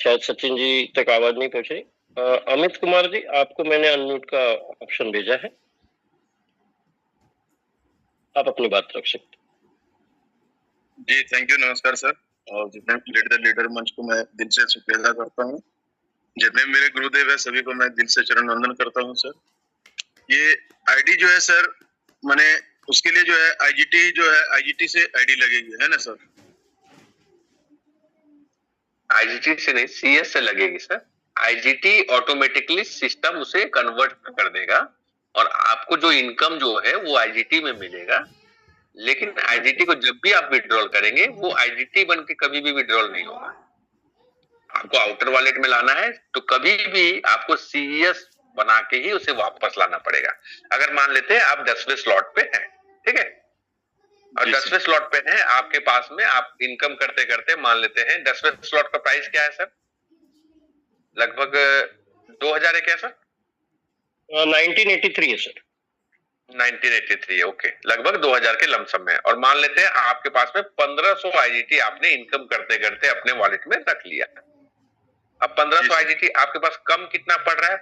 शायद सचिन जी तक आवाज नहीं पहुंची। अमित कुमार जी, आपको मैंने अनम्यूट का ऑप्शन भेजा है, आप अपनी बात रख सकते जी। थैंक यू, नमस्कार सर। और जितने लीडर मंच को मैं दिल से शुक्रिया अदा करता हूँ। जितने मेरे गुरुदेव है सभी को मैं दिल से चरण वंदन करता हूँ सर। ये आईडी जो है सर, मैंने उसके लिए जो है आईजीटी से आईडी लगेगी, है ना सर? आईजीटी से नहीं, सीएस से लगेगी सर। आईजीटी ऑटोमेटिकली सिस्टम उसे कन्वर्ट कर देगा और आपको जो इनकम जो है वो आईजीटी में मिलेगा। लेकिन आईजीटी को जब भी आप विड्रॉल करेंगे वो आईजीटी बन के कभी भी विड्रॉल नहीं होगा। आपको आउटर वॉलेट में लाना है तो कभी भी आपको सीएस बना के ही उसे वापस लाना पड़ेगा। अगर मान लेते हैं आप 10वें स्लॉट पे हैं, ठीक है, और 10वें स्लॉट पे हैं, आपके पास में आप इनकम करते करते मान लेते हैं 10वें स्लॉट का प्राइस क्या है सर? लगभग 2000 है क्या सर? 1983 है सर। 1983 ओके, लगभग 2000 के लमसम में। और मान लेते हैं आपके पास में 1500 आईजीटी आपने इनकम करते करते अपने वॉलेट में रख लिया। अब 1500 आईजीटी आपके पास कम कितना पड़ रहा है?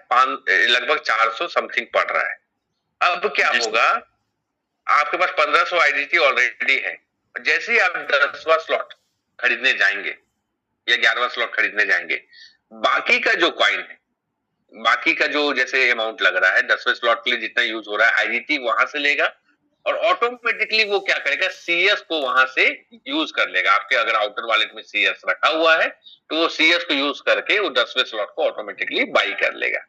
लगभग 400 समथिंग पड़ रहा है। अब क्या होगा, आपके पास 1500 आईजीटी ऑलरेडी है। जैसे ही आप 10वां स्लॉट खरीदने जाएंगे या 11वां स्लॉट खरीदने जाएंगे, बाकी का जो कॉइन है, बाकी का जो जैसे अमाउंट लग रहा है 10वें स्लॉट के लिए जितना यूज हो रहा है, आईजीटी वहां से लेगा और ऑटोमेटिकली वो क्या करेगा, सीएस को वहां से यूज कर लेगा। आपके अगर आउटर वॉलेट में सीएस रखा हुआ है तो वो सीएस को यूज करके वो 10वें स्लॉट को ऑटोमेटिकली बाई कर लेगा।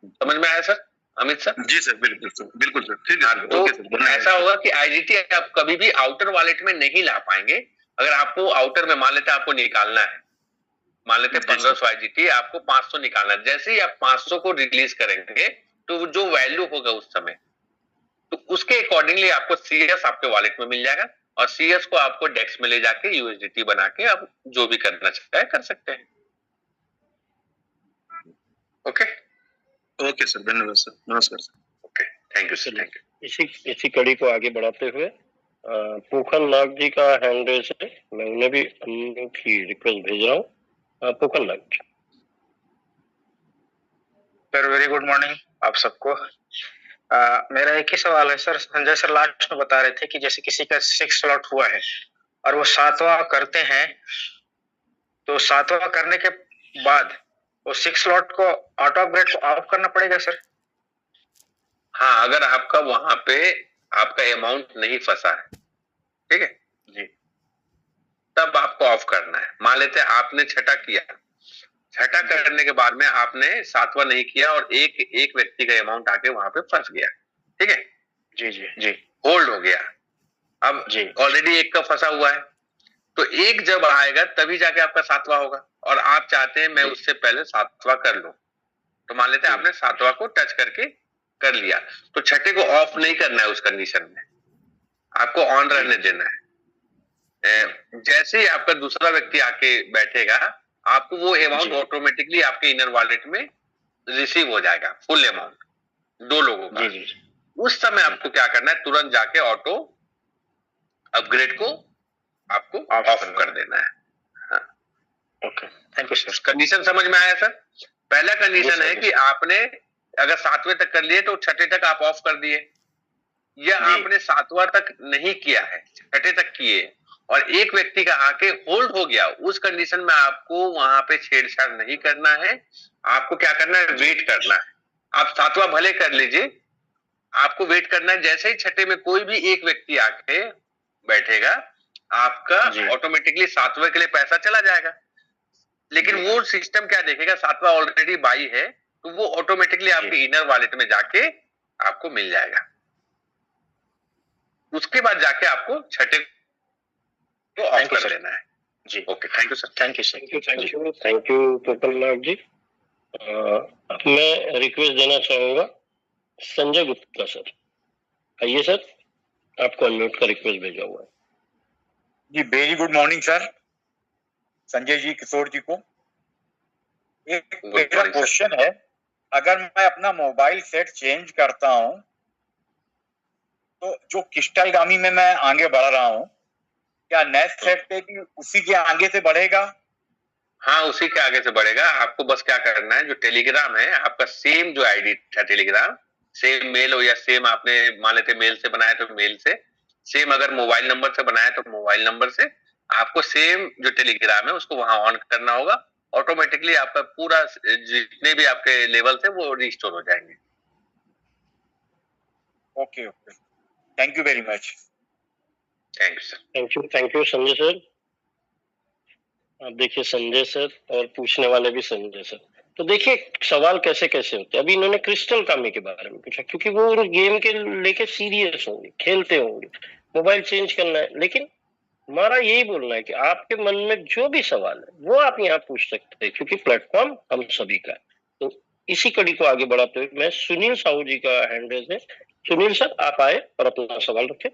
समझ में आया सर अमित सर? जी सर, बिल्कुल सर, बिल्कुल सर, ठीक है। तो ऐसा होगा कि आईजीटी आप कभी भी आउटर वॉलेट में नहीं ला पाएंगे। अगर आपको आउटर में मान लेते हैं आपको निकालना है, मान लेते हैं 1500 आईजीटी, आपको 500 निकालना है। जैसे ही आप 500 को रिलीज करेंगे तो जो वैल्यू होगा उस समय, तो उसके अकॉर्डिंगली आपको सीएस आपके वॉलेट में मिल जाएगा और सीएस को आपको डेक्स में ले जाके यूएसडीटी बना के आप जो भी करना चाहते हैं कर सकते हैं। ओके ओके सर, धन्यवाद सर, नमस्कार sir. Okay, thank you sir, thank you. इसी कड़ी को आगे बढ़ाते हुए पूखन नाग जी का हैंड रेज है, मैं उन्हें भी अनम्यूट की रिक्वेस्ट भेज रहा हूँ। पूखन नाग जी सर, वेरी गुड मॉर्निंग आप सबको। मेरा एक ही सवाल है सर। संजय सर लास्ट में बता रहे थे कि जैसे किसी का 6 स्लॉट हुआ है और वो 7वां करते हैं, तो 7वां करने के बाद वो 6 स्लॉट को ऑटो अपग्रेड को ऑफ करना पड़ेगा सर? हाँ, अगर आपका वहां पे आपका अमाउंट नहीं फंसा है, ठीक है जी, तब आपको ऑफ करना है। मान लेते हैं आपने छठा किया, छठा करने के बाद में आपने 7वां नहीं किया और एक व्यक्ति का अमाउंट आके वहां पे फंस गया, ठीक है जी जी जी, होल्ड हो गया। अब जी ऑलरेडी एक का फंसा हुआ है, तो एक जब आएगा तभी जाके आपका 7वां होगा और आप चाहते हैं मैं उससे पहले 7वां कर लूं, तो मान लेते हैं आपने 7वां को टच करके कर लिया, तो छठे को ऑफ नहीं करना है। उस कंडीशन में आपको ऑन रहने देना है। जैसे ही आपका दूसरा व्यक्ति आके बैठेगा, आपको वो अमाउंट ऑटोमेटिकली आपके इनर वॉलेट में रिसीव हो जाएगा, फुल अमाउंट 2 लोगों का। उस समय आपको क्या करना है, तुरंत जाके ऑटो अपग्रेड को आपको ऑफ कर देना है। Okay, thank you sir. Condition समझ में आया सर? पहला कंडीशन है कि आपने अगर 7वें तक कर लिए तो छठे तक आप ऑफ कर दिए, या आपने 7वां तक नहीं किया है, छठे तक किए और एक व्यक्ति का आके होल्ड हो गया, उस कंडीशन में आपको वहां पे छेड़छाड़ नहीं करना है। आपको क्या करना है, वेट करना है। आप 7वां भले कर लीजिए, आपको वेट करना है। जैसे ही छठे में कोई भी एक व्यक्ति आके बैठेगा, आपका ऑटोमेटिकली 7वें के लिए पैसा चला जाएगा। लेकिन वो सिस्टम क्या देखेगा, 7वां ऑलरेडी बाई है, तो वो ऑटोमेटिकली आपके इनर वॉलेट में जाके आपको मिल जाएगा। उसके बाद जाके आपको छठे को ऑफ कर देना है जी। Okay, thank you sir, thank you sir, thank you Pookhan Nag ji. अब मैं रिक्वेस्ट देना चाहूंगा संजय गुप्ता सर, आइए सर, आपको अनम्यूट का रिक्वेस्ट भेजा हुआ है जी। Very good morning sir, Sanjay ji, Kishore ji को एक मेरा क्वेश्चन है। अगर मैं अपना मोबाइल सेट चेंज करता हूं तो जो क्रिस्टल गामी में मैं आगे बढ़ रहा हूं, क्या नेक्स्ट सेट पे भी उसी के आगे से बढ़ेगा हाँ, उसी के आगे से बढ़ेगा। आपको बस क्या करना है, जो टेलीग्राम है आपका, सेम जो आईडी था टेलीग्राम, सेम मेल हो या सेम आपने मान लेते मेल से बनाया तो मेल से, सेम अगर मोबाइल नंबर से बनाया तो मोबाइल नंबर से, आपको सेम जो टेलीग्राम है उसको वहां ऑन करना होगा। ऑटोमेटिकली आपका पूरा जितने भी आपके लेवल थे वो रिस्टोर हो जाएंगे। Okay okay, thank you very much. Thank you sir. Thank you Sanjay sir. आप देखिए संजय सर और पूछने वाले भी संजय सर। तो देखिए सवाल कैसे कैसे होते हैं। अभी इन्होंने क्रिस्टल कामी के बारे में पूछा, क्योंकि वो गेम के लेके सीरियस होंगे, खेलते होंगे, मोबाइल चेंज करना है। लेकिन हमारा यही बोलना है कि आपके मन में जो भी सवाल है वो आप यहाँ पूछ सकते हैं, क्योंकि प्लेटफॉर्म हम सभी का है। तो इसी कड़ी को आगे बढ़ाते हुए मैं सुनील साहू जी का हैंड रेज है। सुनील सर आप आए और अपना सवाल रखें।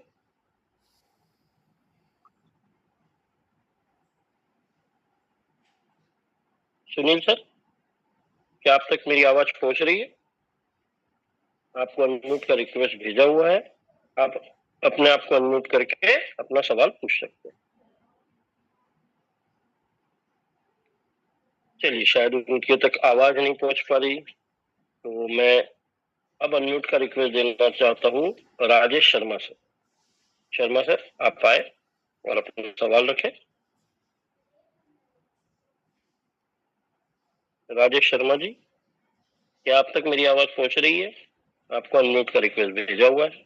सुनील सर, क्या आप तक मेरी आवाज पहुंच रही है? आपको अनम्यूट का रिक्वेस्ट भेजा हुआ है, आप अपने आप को अनम्यूट करके अपना सवाल पूछ सकते हैं। चलिए शायद उनके तक आवाज नहीं पहुंच पा रही, तो मैं अब अनम्यूट का रिक्वेस्ट देना चाहता हूँ राजेश शर्मा सर। शर्मा सर आप आए और अपना सवाल रखें। राजेश शर्मा जी, क्या आप तक मेरी आवाज पहुंच रही है? आपको अनम्यूट का रिक्वेस्ट भेजा हुआ है।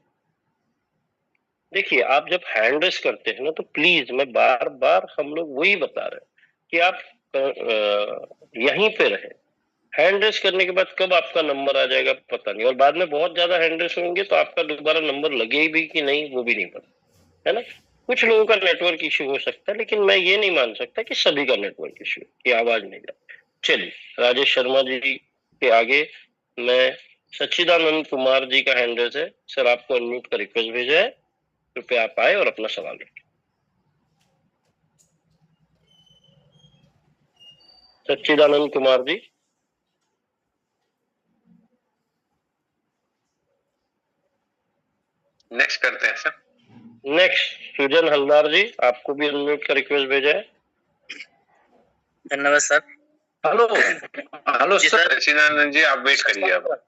देखिए आप जब हैंड रेस करते हैं ना, तो प्लीज, मैं बार बार हम लोग वही बता रहे हैं कि आप यहीं पे रहे। हैंड रेस करने के बाद कब आपका नंबर आ जाएगा पता नहीं, और बाद में बहुत ज्यादा हैंड रेस होंगे तो आपका दोबारा नंबर लगे भी कि नहीं वो भी नहीं पता, है ना। कुछ लोगों का नेटवर्क इश्यू हो सकता है, लेकिन मैं ये नहीं मान सकता कि सभी का नेटवर्क इश्यू की आवाज नहीं जाती। चलिए राजेश शर्मा जी के आगे मैं सच्चिदानंद कुमार जी का हैंड रेस है। सर आपको अनम्यूट का रिक्वेस्ट भेजा है, कृपया आप आए और अपना सवाल रखें। सच्चिदानंद कुमार जी। नेक्स्ट करते हैं सर। नेक्स्ट सुजन हलदार जी, आपको भी अनम्यूट का रिक्वेस्ट भेजा है। धन्यवाद sir. Hello hello sir. Sachidanand ji आप वेट करिए, अब आप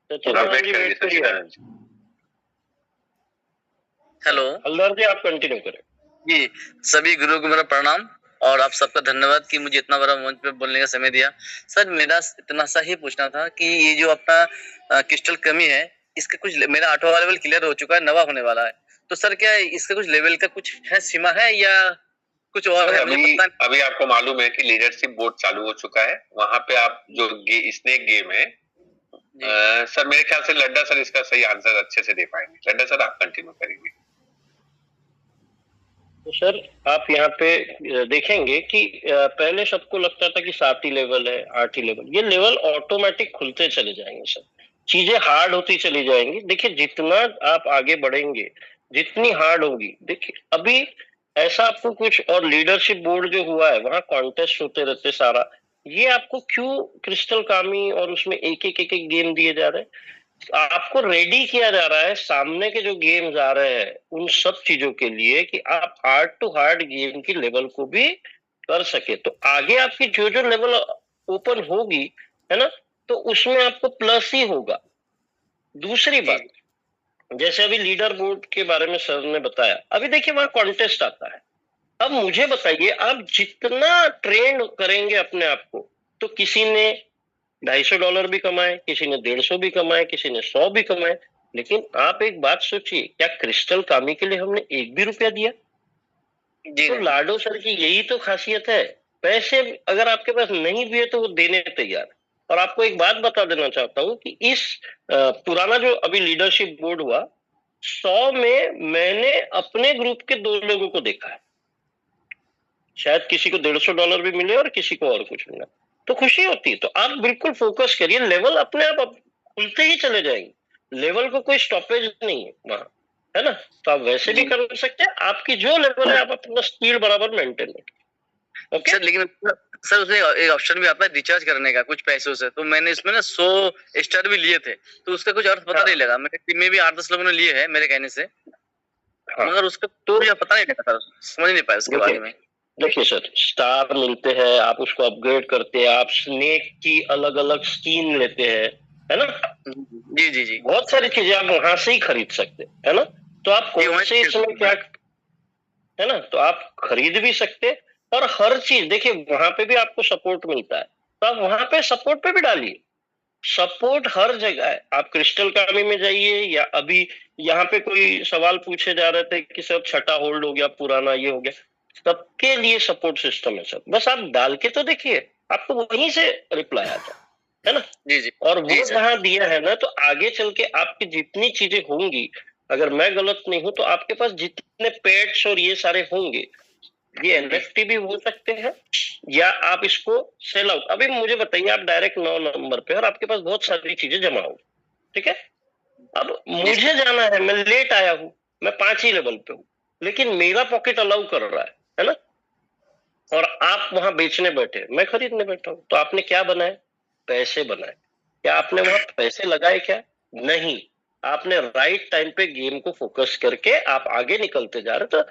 वेट करिए सचिदानंद जी। हेलो हलदार जी आप कंटिन्यू करें। जी, सभी गुरुओं को मेरा प्रणाम और आप सबका धन्यवाद कि मुझे इतना बड़ा मंच पे बोलने का समय दिया। सर मेरा इतना सा ही पूछना था कि ये जो अपना क्रिस्टल कमी है, इसका कुछ, मेरा 8वां लेवल क्लियर हो चुका है, 9वां होने वाला है, तो सर क्या इसका कुछ लेवल का कुछ है, सीमा है या कुछ और है? अभी आपको मालूम है कि लीडरशिप बोर्ड चालू हो चुका है, वहां पे आप जो स्नेक गेम है, सर मेरे ख्याल से लड्डा सर इसका सही आंसर अच्छे से दे पाएंगे। लड्डा सर आप कंटिन्यू करेंगे। तो सर आप यहाँ पे देखेंगे कि पहले सबको लगता था कि 7 ही लेवल है, 8 ही लेवल, ये लेवल ऑटोमेटिक खुलते चले जाएंगे सर, चीजें हार्ड होती चली जाएंगी। देखिए जितना आप आगे बढ़ेंगे जितनी हार्ड होगी, देखिए अभी ऐसा आपको कुछ, और लीडरशिप बोर्ड जो हुआ है वहां कॉन्टेस्ट होते रहते सारा, ये आपको क्यों क्रिस्टल कामी और उसमें एक एक गेम दिए जा रहे हैं? आपको रेडी किया जा रहा है सामने के जो गेम्स आ रहे हैं उन सब चीजों के लिए कि आप हार्ड टू हार्ड गेम की लेवल को भी कर सके। तो आगे आपकी जो जो लेवल ओपन होगी, है ना, तो उसमें आपको प्लस ही होगा। दूसरी बात, जैसे अभी लीडर बोर्ड के बारे में सर ने बताया, अभी देखिए वहां कॉन्टेस्ट आता है। अब मुझे बताइए, आप जितना ट्रेन करेंगे अपने आप को, तो किसी ने $250 भी कमाए, किसी ने 150 भी कमाए, किसी ने 100 भी कमाए, लेकिन आप एक बात सोचिए, क्या क्रिस्टल कामी के लिए हमने एक भी रुपया दिया? तो लाडो सर की यही तो खासियत है, पैसे अगर आपके पास नहीं भी है तो वो देने तैयार। और आपको एक बात बता देना चाहता हूँ कि इस पुराना जो अभी लीडरशिप बोर्ड हुआ, 100 में मैंने अपने ग्रुप के 2 लोगों को देखा है, शायद किसी को $150 भी मिले और किसी को और कुछ मिला, तो खुशी होती है। तो आप बिल्कुल फोकस करिए, लेवल अपने आप खुलते ही चले जाएंगे, लेवल को कोई स्टॉपेज नहीं है वहां, है ना। तो आप वैसे भी कर सकते हैं, आपकी जो लेवल है आप अपना स्पीड बराबर मेंटेन रखें। ओके सर, लेकिन सर उसमें एक ऑप्शन भी आता है रिचार्ज करने का कुछ पैसों से, तो मैंने इसमें ना 100 स्टार भी लिए थे, तो उसका कुछ अर्थ पता नहीं लगा। मेरे टीम में भी 8-10 लोगों ने लिए हैं मेरे कहने से, मगर उसका तो मुझे पता नहीं लगा सर, समझ नहीं पाया उसके बारे में। देखिए सर, स्टार मिलते हैं, आप उसको अपग्रेड करते हैं, आप स्नेक की अलग अलग स्किन लेते हैं, है ना। जी जी जी, बहुत सारी चीजें आप वहां से ही खरीद सकते हैं, है ना। तो आप कौन से इसमें क्या, है ना, तो आप खरीद भी सकते हैं। और हर चीज देखिए वहां पे भी आपको सपोर्ट मिलता है, तो आप वहां पे सपोर्ट पे भी डालिए। सपोर्ट हर जगह है। आप क्रिस्टल कामी में जाइए, या अभी यहाँ पे कोई सवाल पूछे जा रहे थे कि सर छठा होल्ड हो गया, पुराना ये हो गया, सबके लिए सपोर्ट सिस्टम है सर। बस आप डाल के तो देखिए, आपको वहीं से रिप्लाई आता है ना। जी जी, और वो जी सर, जहां दिया है ना, तो आगे चल के आपकी जितनी चीजें होंगी, अगर मैं गलत नहीं हूं तो आपके पास जितने पेट्स और ये सारे होंगे, ये एनएफटी भी हो सकते हैं, या आप इसको सेल आउट। अभी मुझे बताइए, आप डायरेक्ट 9 नंबर पे और आपके पास बहुत सारी चीजें जमा हो, ठीक है। अब मुझे जाना है, मैं लेट आया हूं, मैं 5 ही लेवल पे हूं, लेकिन मेरा पॉकेट अलाउ कर रहा है ना। और आप वहां बेचने बैठे, मैं खरीदने बैठा हूं, तो आपने क्या बनाए, पैसे बनाए। क्या आपने वहां पैसे लगाए, क्या नहीं। आपने राइट टाइम पे गेम को फोकस करके आप आगे निकलते जा रहे। तो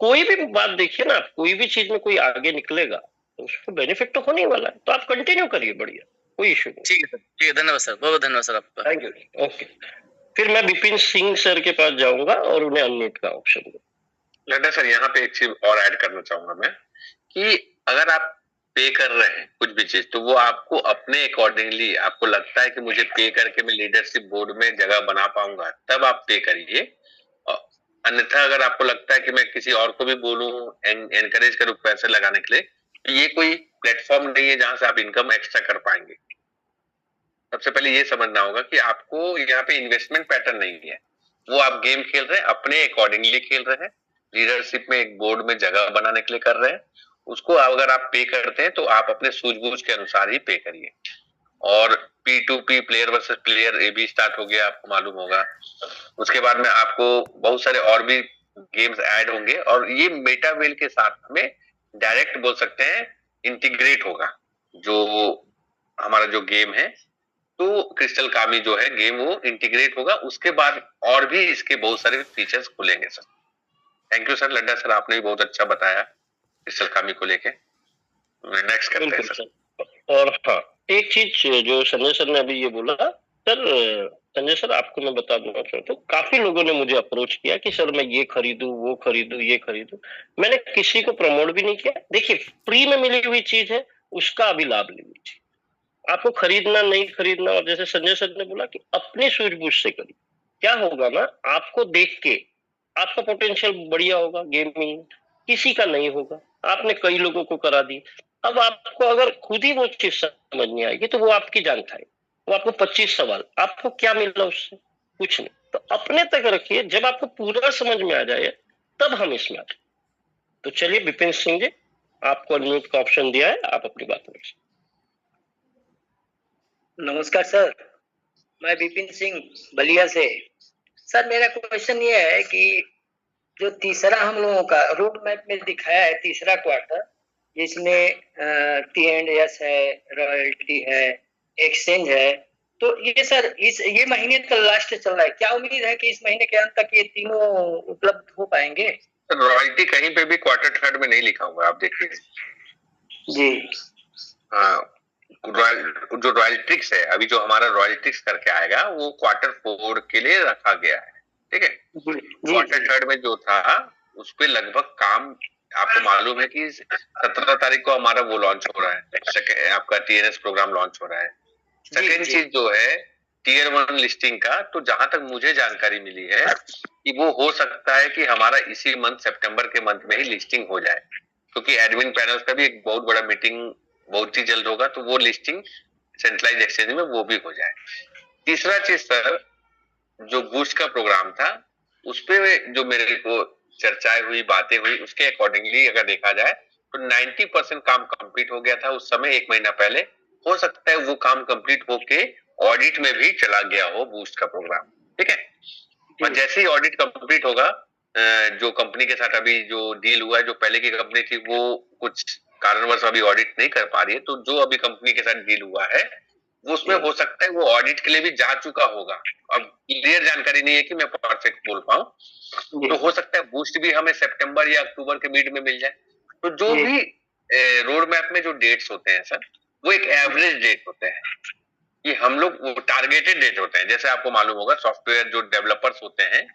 कोई भी बात देखिए ना, आप कोई भी चीज में कोई आगे निकलेगा तो उसको बेनिफिट तो होने ही वाला है, तो आप कंटिन्यू करिए, बढ़िया, कोई इश्यू नहीं। ठीक है सर, ठीक है, धन्यवाद सर, बहुत बहुत धन्यवाद सर आपका। Thank you, okay. फिर मैं विपिन सिंह सर के पास जाऊंगा और उन्हें अनम्यूट का ऑप्शन दूंगा। लड्डा सर, यहाँ पे एक चीज और ऐड करना चाहूंगा मैं, कि अगर आप पे कर रहे हैं कुछ भी चीज, तो वो आपको अपने अकॉर्डिंगली आपको लगता है कि मुझे पे करके मैं लीडरशिप बोर्ड में जगह बना पाऊंगा, तब आप पे करिए। अन्यथा अगर आपको लगता है कि मैं किसी और को भी बोलूं, एनकरेज करूं पैसे लगाने के लिए, तो ये कोई प्लेटफॉर्म नहीं है जहां से आप इनकम एक्स्ट्रा कर पाएंगे। सबसे पहले ये समझना होगा कि आपको यहाँ पे इन्वेस्टमेंट पैटर्न नहीं है। वो आप गेम खेल रहे हैं, अपने अकॉर्डिंगली खेल रहे हैं, लीडरशिप में एक बोर्ड में जगह बनाने के लिए कर रहे हैं। उसको अगर आप पे करते हैं तो आप अपने सूझबूझ के अनुसार ही पे करिए। और P2P, प्लेयर वर्सेस प्लेयर, ये भी स्टार्ट हो गया, आपको मालूम होगा। उसके बाद में आपको बहुत सारे और भी गेम्स ऐड होंगे, और ये मेटावेल के साथ में डायरेक्ट बोल सकते हैं इंटीग्रेट होगा जो हमारा जो गेम है। तो क्रिस्टल कामी जो है गेम, वो इंटीग्रेट होगा। उसके बाद और भी इसके बहुत सारे फीचर्स खुलेंगे sir. Thank you sir. Ladda sir, आपने भी बहुत अच्छा बताया क्रिस्टल कामी को लेके। नेक्स्ट करते हैं सर। और हाँ, एक चीज जो संजय सर ने अभी ये बोला सर, संजय सर आपको मैं बता दूंगा चाहता हूँ, काफी लोगों ने मुझे अप्रोच किया कि सर मैं ये खरीदूं, वो खरीदूं, ये खरीदूं। मैंने किसी को प्रमोट भी नहीं किया। देखिए, फ्री में मिली हुई चीज है, उसका अभी लाभ लीजिए। आपको खरीदना नहीं खरीदना, और जैसे संजय सर ने बोला कि अपने सूझबूझ से करिए। क्या होगा ना, आपको देख के आपका पोटेंशियल बढ़िया होगा गेमिंग, किसी का नहीं होगा। आपने कई लोगों को करा दी। अब आपको अगर खुद ही वो चीज समझ नहीं आएगी तो वो आपकी जान खाएगी। वो आपको 25 सवाल, आपको क्या मिला उससे, कुछ नहीं। तो अपने तक रखिए, जब आपको पूरा समझ में आ जाए तब हम इसमें आते। तो चलिए विपिन सिंह जी, आपको अनम्यूट का ऑप्शन दिया है, आप अपनी बात रखिए। नमस्कार सर, मैं विपिन सिंह बलिया से। सर मेरा क्वेश्चन ये है कि जो तीसरा हम लोगों का रूट मैप में दिखाया है, तीसरा क्वार्टर, जिसमें T&S है, रॉयल्टी है, एक्सचेंज है, तो ये सर ये महीने का लास्ट चल रहा है। क्या उम्मीद है कि इस महीने के अंत तक ये तीनों उपलब्ध हो पाएंगे? रॉयल्टी कहीं पे भी क्वार्टर थर्ड में नहीं लिखा हुआ, आप देखिए जी। हाँ, जो रॉयल्ट्रिक्स है, अभी जो हमारा रॉयल्ट्रिक्स करके आएगा, वो क्वार्टर 4 के लिए रखा गया है, ठीक है। क्वार्टर थर्ड में जो था उस पे लगभग काम, आपको मालूम है कि 17 तारीख को हमारा वो लॉन्च हो रहा है, आपका TNS प्रोग्राम लॉन्च हो रहा है। सेकेंड चीज जो है Tier 1 लिस्टिंग का, तो जहां तक मुझे जानकारी मिली है कि वो हो सकता है कि हमारा इसी मंथ, सितंबर के मंथ में ही लिस्टिंग हो जाए, क्योंकि एडमिन पैनल का भी एक बहुत बड़ा मीटिंग बहुत ही जल्द होगा, तो वो लिस्टिंग सेंट्रलाइज एक्सचेंज में वो भी हो जाए। तीसरा चीज सर, जो बूस्ट का प्रोग्राम था, उस पे जो मेरे को चर्चाएं हुई, बातें हुई, उसके अकॉर्डिंगली अगर देखा जाए तो 90% काम कंप्लीट हो गया था उस समय, 1 महीना पहले। हो सकता है वो काम कंप्लीट होके ऑडिट में भी चला गया हो बूस्ट का प्रोग्राम, ठीक है। और जैसे ही ऑडिट कंप्लीट होगा, जो कंपनी के साथ अभी जो डील हुआ है, जो पहले की कंपनी थी वो कुछ कारणवश अभी ऑडिट नहीं कर पा रही है, तो जो अभी कंपनी के साथ डील हुआ है वो उसमें हो सकता है वो ऑडिट के लिए भी जा चुका होगा। अब क्लियर जानकारी नहीं है कि मैं परफेक्ट बोल पाऊं, तो हो सकता है बूस्ट भी हमें सितंबर या अक्टूबर के मिड में मिल जाए। तो जो भी रोड मैप में जो डेट्स होते हैं सर, वो एक एवरेज डेट होते हैं कि हम लोग, वो टारगेटेड डेट होते हैं। जैसे आपको मालूम होगा, सॉफ्टवेयर जो डेवलपर्स होते हैं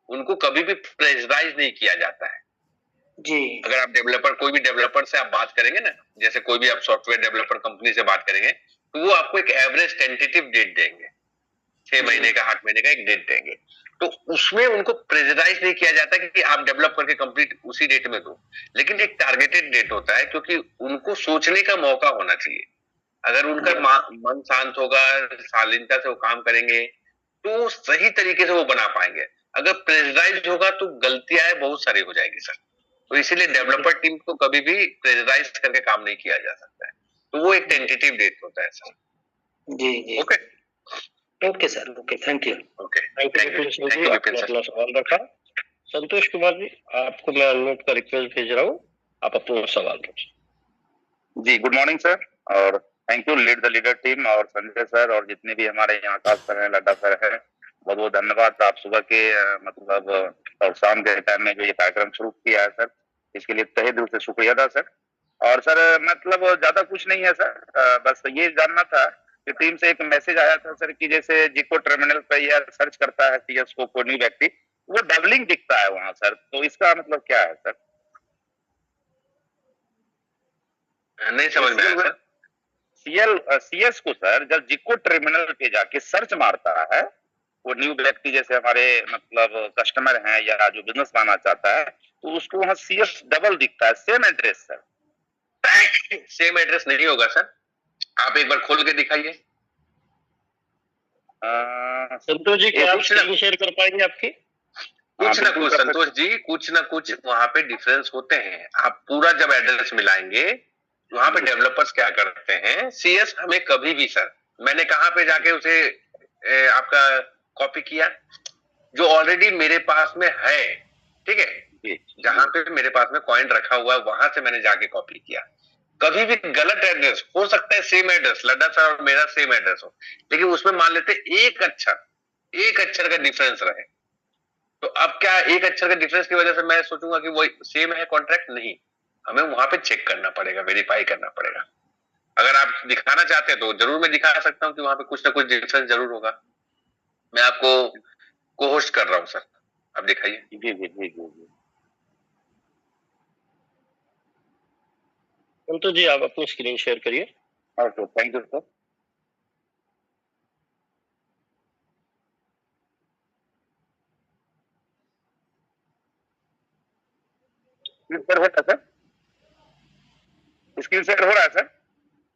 उनको कभी भी प्रेशराइज नहीं किया जाता है जी। अगर आप डेवलपर, कोई भी डेवलपर से आप बात करेंगे ना, जैसे कोई भी आप सॉफ्टवेयर डेवलपर कंपनी से बात करेंगे, तो वो आपको एक एवरेज टेंटेटिव डेट देंगे, 6 महीने का, 8 महीने का एक डेट देंगे। तो उसमें उनको प्रेशराइज नहीं किया जाता कि आप डेवलप करके कंप्लीट उसी डेट में दो, लेकिन एक टारगेटेड डेट होता है, क्योंकि उनको सोचने का मौका होना चाहिए। अगर उनका मन शांत होगा, शालीनता से वो काम करेंगे, तो सही तरीके से वो बना पाएंगे। अगर प्रेशराइज होगा तो गलतियां बहुत सारी हो जाएगी सर। तो इसीलिए डेवलपर टीम को कभी भी प्रेशराइज करके काम नहीं किया जा सकता है, तो वो एक टेंटेटिव डेट होता है सर। जी जी। Okay okay sir, okay, thank you. Okay, thank you. अपना सवाल रखा। संतोष कुमार जी, आपको मैं अनम्यूट का रिक्वेस्ट भेज रहा हूँ, आप अपना सवाल रखें। जी, गुड मॉर्निंग सर, और thank you lead the leader team और संजय सर और जितने भी हमारे यहाँ आकाश सर हैं, लड्डा सर है, बहुत बहुत धन्यवाद। आप सुबह के मतलब और शाम के टाइम में जो ये कार्यक्रम शुरू किया है सर, इसके लिए तहे दिल से शुक्रिया था सर। और सर मतलब ज्यादा कुछ नहीं है सर, बस ये जानना था कि टीम से एक मैसेज आया था सर कि जैसे जिको टर्मिनल पे या सर्च करता है सीएस को कोई व्यक्ति, वो डबलिंग दिखता है वहां सर, तो इसका मतलब क्या है सर? नहीं समझ में आया सर। सीएस को सर जब जिको टर्मिनल पे जाके सर्च मारता है, वो न्यू व्यक्ति जैसे हमारे मतलब कस्टमर हैं या जो बिजनेस बनाना चाहता है, तो उसको वहां सीएस डबल दिखता है, same address sir. Same address नहीं होगा सर, आप एक बार खोल के दिखाइए। संतोष जी, क्या आप स्क्रीन शेयर कर पाएंगे आपकी? कुछ ना कुछ संतोष जी, कुछ ना कुछ वहां पे डिफरेंस होते हैं। आप पूरा जब एड्रेस मिलाएंगे, वहां पे डेवलपर्स क्या करते हैं, सीएस हमें कभी भी सर, मैंने कहाँ पे जाके उसे आपका कॉपी किया, जो ऑलरेडी मेरे पास में है, ठीक है, जहां पे मेरे पास में कॉइन रखा हुआ है वहां से मैंने जाके कॉपी किया। कभी भी गलत एड्रेस हो सकता है, सेम एड्रेस, लड्डा सर और मेरा सेम एड्रेस हो, लेकिन उसमें मान लेते एक अक्षर का डिफरेंस रहे, तो अब क्या एक अक्षर का डिफरेंस की वजह से मैं सोचूंगा कि वो सेम है कॉन्ट्रैक्ट? नहीं, हमें वहां पे चेक करना पड़ेगा, वेरीफाई करना पड़ेगा। अगर आप दिखाना चाहते हैं तो जरूर मैं दिखा सकता हूँ कि वहां पे कुछ ना कुछ डिफरेंस जरूर होगा। मैं आपको कोहोस्ट कर रहा हूँ सर, आप दिखाइए। जी जी जी जी। संतोष जी, आप अपनी स्क्रीन शेयर करिए। Okay, thank you sir. Screen share हो रहा है सर? स्क्रीन शेयर हो रहा है सर?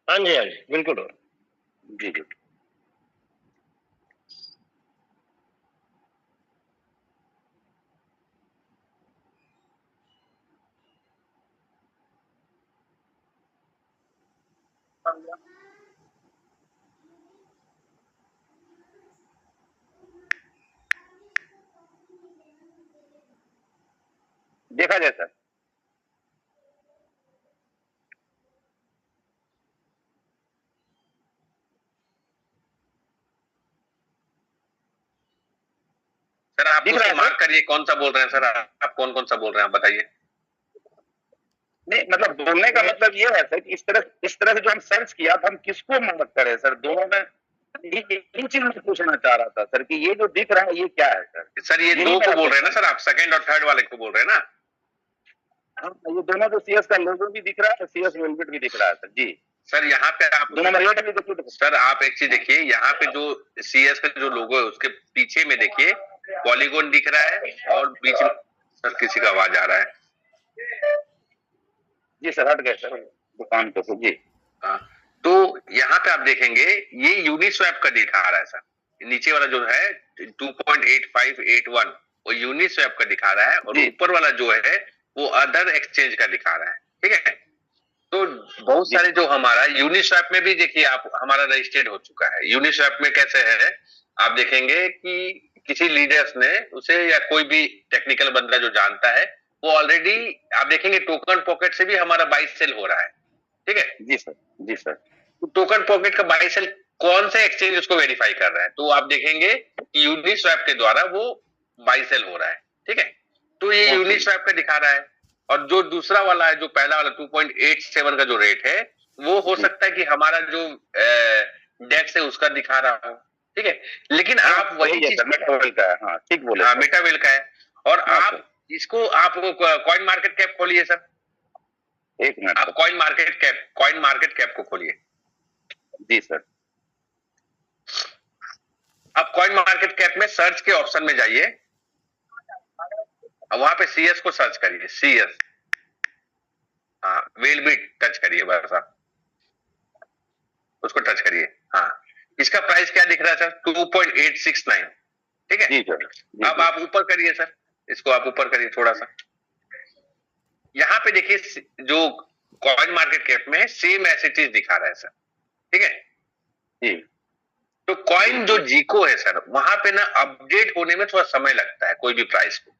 हाँ जी, हाँ जी, बिल्कुल हो रहा है। जी जी। देखा जाए सर। सर आप उसको मार्क करिए, कौन सा बोल रहे हैं सर, आप कौन कौन सा बोल रहे हैं, आप बताइए। नहीं मतलब बोलने का मतलब ये है सर कि इस तरह से जो हम सर्च किया था, हम किसको मार्क करें सर? दोनों में यही चीज मैं पूछना चाह रहा था सर कि ये जो दिख रहा है ये क्या है सर? सर ये दो को बोल रहे हैं ना सर, आप सेकंड और थर्ड वाले को बोल रहे हैं ना? हाँ, ये दोनों जो सीएस का लोगो भी दिख रहा है, सीएस वेलवेट भी दिख रहा है सर। जी सर, यहाँ पे आप दोनों में रेट भी देखिए सर, आप एक चीज देखिए, यहाँ पे जो सीएस का जो लोगो है उसके पीछे में देखिए पॉलीगॉन दिख रहा है, और बीच में सर किसी का आवाज आ रहा है। जी सर, हट गए सर दुकान पे से। जी हाँ, तो यहाँ पे आप देखेंगे ये यूनिस्वैप का दिखा रहा है सर, नीचे वाला जो है 2.8581 वो यूनिस्वैप का दिखा रहा है, और ऊपर वाला जो है वो अदर एक्सचेंज का दिखा रहा है, ठीक है। तो बहुत सारे जो हमारा यूनिस्वैप में भी देखिए आप, हमारा रजिस्टर्ड हो चुका है। यूनिस्वैप में कैसे है, आप देखेंगे कि किसी लीडर्स ने उसे, या कोई भी टेक्निकल बंदा जो जानता है, वो ऑलरेडी आप देखेंगे टोकन पॉकेट से भी हमारा बाई सेल हो रहा है, ठीक है। जी सर, जी सर। तो टोकन पॉकेट का बाई सेल कौन से एक्सचेंज उसको वेरीफाई कर रहा है, तो आप देखेंगे कि यूनिस्वैप के द्वारा वो बाई सेल हो रहा है, ठीक है। तो ये यूनिस्वैप का दिखा रहा है, और जो दूसरा वाला है, जो पहला वाला 2.87 का जो रेट है, वो हो सकता है कि हमारा जो डेक्स है उसका दिखा रहा हो, ठीक है। लेकिन आप वही चीज मेटावेल का है, हाँ ठीक बोले। हाँ, मेटावेल का है। और आप इसको आप कॉइन मार्केट कैप खोलिए सर, एक मिनट, आप कॉइन मार्केट कैप को खोलिए। जी सर। आप कॉइन मार्केट कैप में सर्च के ऑप्शन में जाइए, वहां पे सीएस को सर्च करिए, सीएस, हाँ, वेल भी टच करिए, बस आप उसको टच करिए। हाँ, इसका प्राइस क्या दिख रहा है सर? 2.869, ठीक है। जी सर। अब आप ऊपर करिए सर, इसको आप ऊपर करिए थोड़ा सा। यहाँ पे देखिए जो कॉइन मार्केट कैप में है, सेम ऐसी चीज दिखा रहा है सर, ठीक है जी। तो कॉइन जो जीको है सर, वहां पे ना अपडेट होने में थोड़ा समय लगता है कोई भी प्राइस को।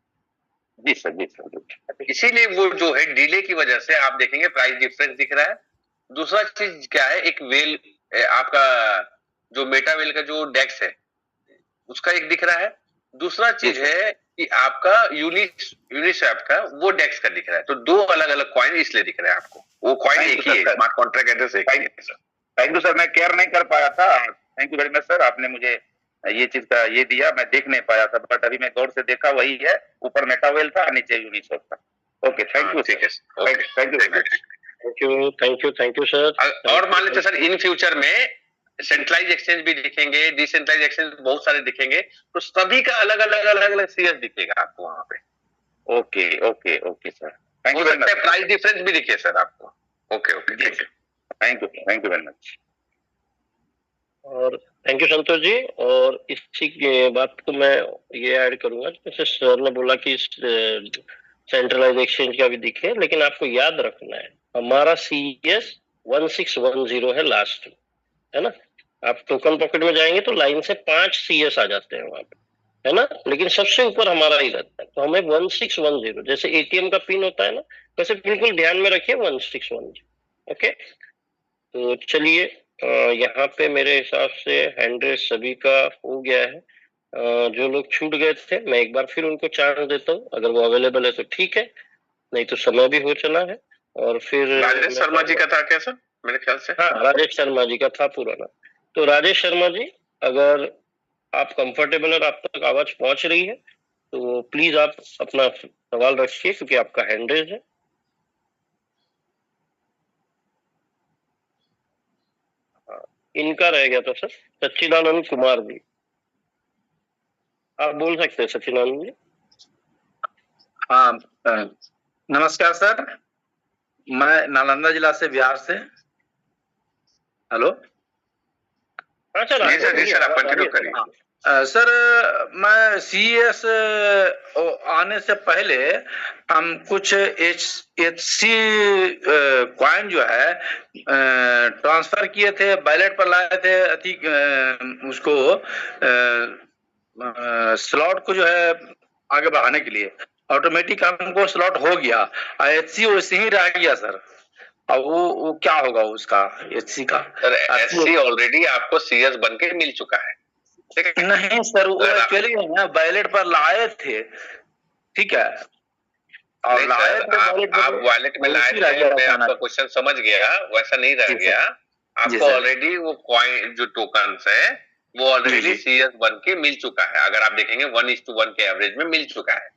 जी सर, जी सर। इसीलिए वो जो है डिले की वजह से आप देखेंगे प्राइस डिफरेंस दिख रहा है। दूसरा चीज क्या है, एक वेल आपका जो मेटावेल का जो डेक्स है उसका एक दिख रहा है। दूसरा चीज है कि आपका यूनिस्वैप का वो डेक्स का दिख रहा है। तो दो अलग अलग कॉइन इसलिए दिख रहे हैं आपको, वो कॉइन एक ही है, स्मार्ट कॉन्ट्रैक्ट एड्रेस एक ही है सर। थैंक यू सर, मैं केयर नहीं कर पाया था। Thank you very much sir, आपने मुझे ये चीज का ये दिया, मैं देख नहीं पाया था, बट अभी मैं गौर से देखा, वही है, ऊपर मेटावेल था, नीचे यूनिस्वैप था। ओके, थैंक यू, ठीक है, थैंक यू सर। और मान लेते सर इन फ्यूचर में सेंट्रलाइज एक्सचेंज भी दिखेंगे, डिसेंट्रलाइज एक्सचेंज बहुत सारे दिखेंगे, तो सभी का अलग अलग सीएस दिखेगा आपको वहां पे। Okay okay okay sir, thank you हो वेरी सकता है मच। प्राइस डिफरेंस भी दिखे सर आपको। Okay okay, thank you very much. और थैंक यू संतोष जी। और इसी के बात को मैं ये ऐड करूंगा, जैसे सर ने बोला कि सेंट्रलाइज एक्सचेंज का भी दिखे, लेकिन आपको याद रखना है हमारा सीएस 1610 है लास्ट, है ना। आप टोकन पॉकेट में जाएंगे तो लाइन से 5 सीएस आ जाते हैं वहां पे, है ना, लेकिन सबसे ऊपर हमारा ही रहता है। तो हमें 1610 जैसे एटीएम का पिन होता है ना, वैसे बिल्कुल ध्यान में रखिए 1610। ओके, तो चलिए यहाँ पे मेरे हिसाब से हैंड रेस सभी का हो गया है। जो लोग छूट गए थे मैं एक बार फिर उनको चांस देता हूँ, अगर वो अवेलेबल है तो ठीक है, नहीं तो समय भी हो चला है। और फिर राजेश शर्मा जी का था क्या सर, मेरे ख्याल से? हाँ, राजेश शर्मा जी का था पुराना। तो राजेश शर्मा जी, अगर आप कंफर्टेबल और आप तक आवाज पहुंच रही है तो प्लीज आप अपना सवाल रखिए, क्योंकि आपका हैंड रेज है। इनका रह गया था सर, सच्चिदानंद कुमार जी, आप बोल सकते हैं सच्चिदानंद जी। हाँ, नमस्कार सर, मैं नालंदा जिला से, बिहार से। हेलो, हाँ सर, आप कंटिन्यू करिए। सर, मैं सीएस आने से पहले हम कुछ HC कॉइन जो है ट्रांसफर किए थे, बैलेट पर लाए थे, उसको स्लॉट को जो है आगे बढ़ाने के लिए ऑटोमेटिक हमको स्लॉट हो गया, HC वैसे ही रह गया सर। और वो क्या होगा उसका HC का? सर HC ऑलरेडी आपको CS बन के मिल चुका है। नहीं सर, वो एक्चुअली ना बैलेट पर लाए थे, ठीक है, और लाए थे आप वॉलेट में लाए थे, मैं आपका क्वेश्चन समझ गया, वैसा नहीं रह गया। आपको ऑलरेडी वो कॉइन जो टोकन्स है वो ऑलरेडी CS बन के मिल चुका है। अगर आप देखेंगे 1:1 के एवरेज में मिल चुका है।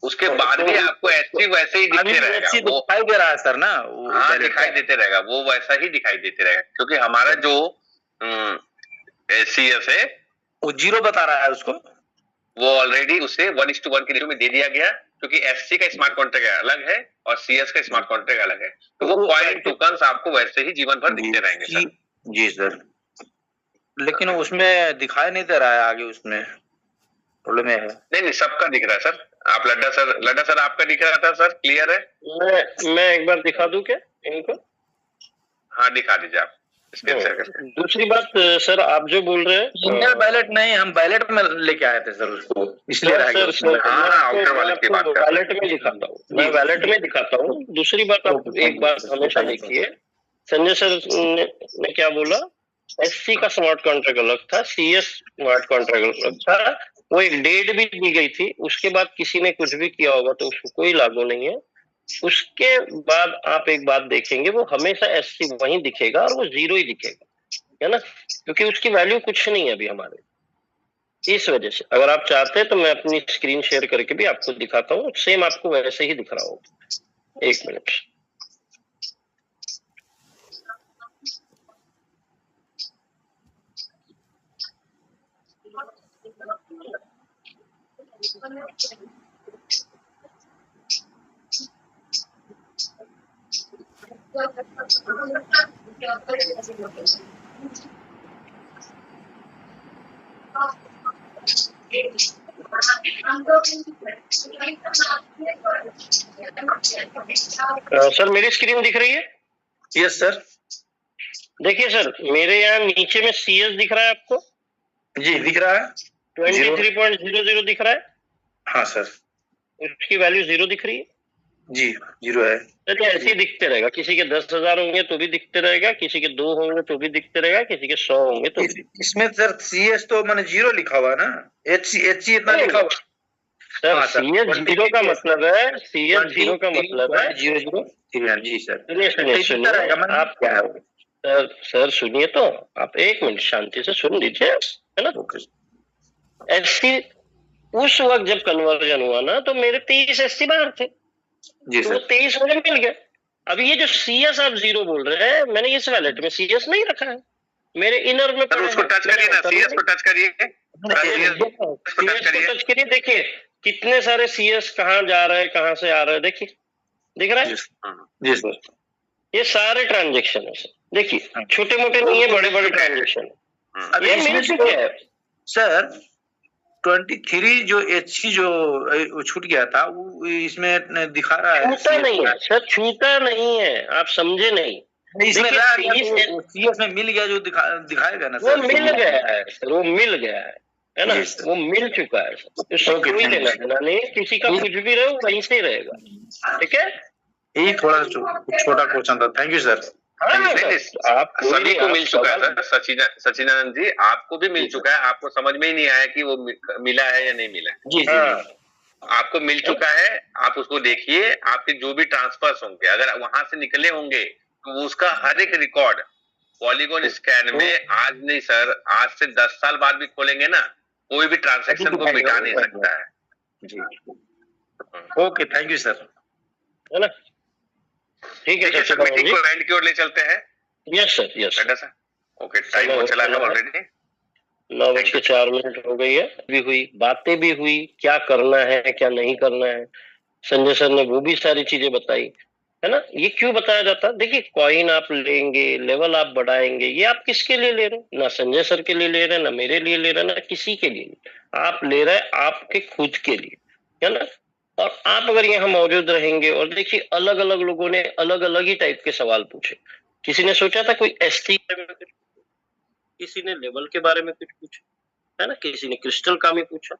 उसके बाद भी आपको HC वैसे ही दिखते रहेगा, वो दिखाई दे रहा है सर ना, हाँ दिखाई देते रहेगा, वो वैसा ही दिखाई देते रहेगा, क्योंकि हमारा जो CS है वो 0 बता रहा है उसको, वो ऑलरेडी उसे 1:1 के रेशियो में दे दिया गया, क्योंकि FC का स्मार्ट कॉन्ट्रैक्ट अलग है और CS का स्मार्ट कॉन्ट्रैक्ट अलग है। तो वो कॉइन टोकन्स आपको वैसे ही जीवन भर दिखते रहेंगे सर। जी सर, लेकिन उसमें दिखाई नहीं दे रहा है आगे, उसमें प्रॉब्लम है। नहीं, सबका दिख रहा है सर। आप लड्डा सर आपका दिख रहा था सर, क्लियर है? मैं एक बार दिखा दूं क्या इनको? हाँ दिखा दीजिए आप। दूसरी बात सर, आप जो बोल रहे हैं इंटर बैलेट नहीं, हम बैलेट में लेके आए थे सर उसको, इसलिए रह गया। बैलेट में दिखाता हूँ, मैं बैलेट में दिखाता हूँ। दूसरी बात, आप एक बात हमेशा देखिए, संजय सर ने क्या बोला, SC का स्मार्ट कॉन्ट्रैक्ट अलग था, CS स्मार्ट कॉन्ट्रैक्ट अलग था। वो एक डेट भी दी गई थी, उसके बाद किसी ने कुछ भी किया होगा तो उसको कोई लागू नहीं है। उसके बाद आप एक बात देखेंगे, वो हमेशा एससी वहीं दिखेगा और वो 0 ही दिखेगा, है ना, क्योंकि उसकी वैल्यू कुछ नहीं है अभी हमारे। इस वजह से अगर आप चाहते हैं तो मैं अपनी स्क्रीन शेयर करके भी आपको दिखाता हूँ, सेम आपको वैसे ही दिख रहा होगा। 1 मिनट। सर मेरी स्क्रीन दिख रही है? Yes sir. देखिए सर, मेरे यहाँ नीचे में CS दिख रहा है आपको? जी दिख रहा है। 23.00 दिख रहा है। हाँ सर। उसकी वैल्यू 0 दिख रही है? जी 0 है। चलिए ऐसे ही दिखते रहेगा, किसी के 10,000 होंगे तो भी दिखते रहेगा, किसी के 2 होंगे तो भी दिखते रहेगा, किसी के 100 होंगे तो भी। इसमें सर CS तो मैंने 0 लिखा हुआ है ना, HC इतना लिखा हुआ सर। हाँ, CS 0 का मतलब है, CS 0 का मतलब है 00। जी सर। सुनिए आप क्या है सर, सुनिए तो आप 1 मिनट शांति से सुन लीजिए, है ना। SC उस वक्त जब कन्वर्जन हुआ ना तो मेरे 23 SC बाहर थे, जी तो सर। वो 23 मुझे मिल गया। अभी ये जो CS आप 0 बोल रहे हैं, मैंने इस वैलेट में CS नहीं रखा है, मेरे इनर में सर उसको टच करिए ना, CS को टच करिए, टच करिए, देखिए कितने सारे CS कहाँ जा रहे हैं, कहाँ से आ रहे हैं, देखिए दिख रहा है। जी सर। ये सारे ट्रांजेक्शन है सर, देखिए छोटे मोटे नहीं है, बड़े बड़े ट्रांजेक्शन है। ये मिल चुके हैं सर। 23 जो HC जो छूट गया था वो इसमें दिखा रहा है। छूटा नहीं है सर, छूटा नहीं है, आप समझे नहीं। इसमें CS में मिल गया जो दिखाएगा ना वो मिल गया है सर, वो मिल गया है ना, वो मिल चुका है सर, उससे कोई लेना देना नहीं, किसी का कुछ भी रहे वहीं से रहेगा, ठीक है। यही थोड़ा छोटा क्वेश्चन था। Thank you sir. आप सभी को मिल चुका है सर। सचिदानंद जी आपको भी मिल चुका है, आपको समझ में ही नहीं आया कि वो मिला है या नहीं मिला है। जी जी। आपको मिल चुका है, आप उसको देखिए, आपके जो भी ट्रांसफर्स होंगे अगर वहां से निकले होंगे तो उसका हर एक रिकॉर्ड पॉलीगॉन स्कैन में आज नहीं सर, आज से 10 साल बाद भी खोलेंगे ना, कोई भी ट्रांजैक्शन को मिटा नहीं सकता है। जी ओके, थैंक यू सर, है ना। ठीक है सर, मीटिंग को एंड की ओर ले चलते हैं। Yes sir, yes sir. Okay, time हो चला है ऑलरेडी, 9:04 हो गई है। भी हुई, बातें भी हुई, क्या करना है क्या नहीं करना है, संजय सर ने वो भी सारी चीजें बताई, है ना। ये क्यों बताया जाता है? देखिए कॉइन आप लेंगे, लेवल आप बढ़ाएंगे, ये आप किसके लिए ले रहे हैं? ना संजय सर के लिए ले रहे हैं, ना मेरे लिए ले रहे हैं, ना किसी के लिए। आप ले रहे हैं आपके खुद के लिए, है ना। और आप अगर यहाँ मौजूद रहेंगे, और देखिए अलग अलग लोगों ने अलग अलग ही टाइप के सवाल पूछे। किसी ने सोचा था कोई ST में कुछ, किसी ने लेवल के बारे में कुछ पूछा, है ना, किसी ने क्रिस्टल का भी पूछा।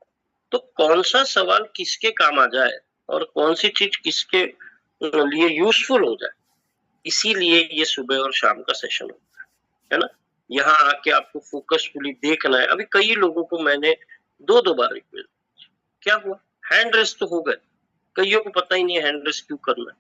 तो कौन सा सवाल किसके काम आ जाए और कौन सी चीज किसके लिए यूजफुल हो जाए, इसीलिए ये सुबह और शाम का सेशन होता है ना। यहाँ आके आपको फोकसफुली देखना है। अभी कई लोगों को मैंने 2 बार रिक्वेस्ट, क्या हुआ, हैंड रेस तो हो गए, कईयों को पता ही नहीं है हैंड रेस क्यों करना है।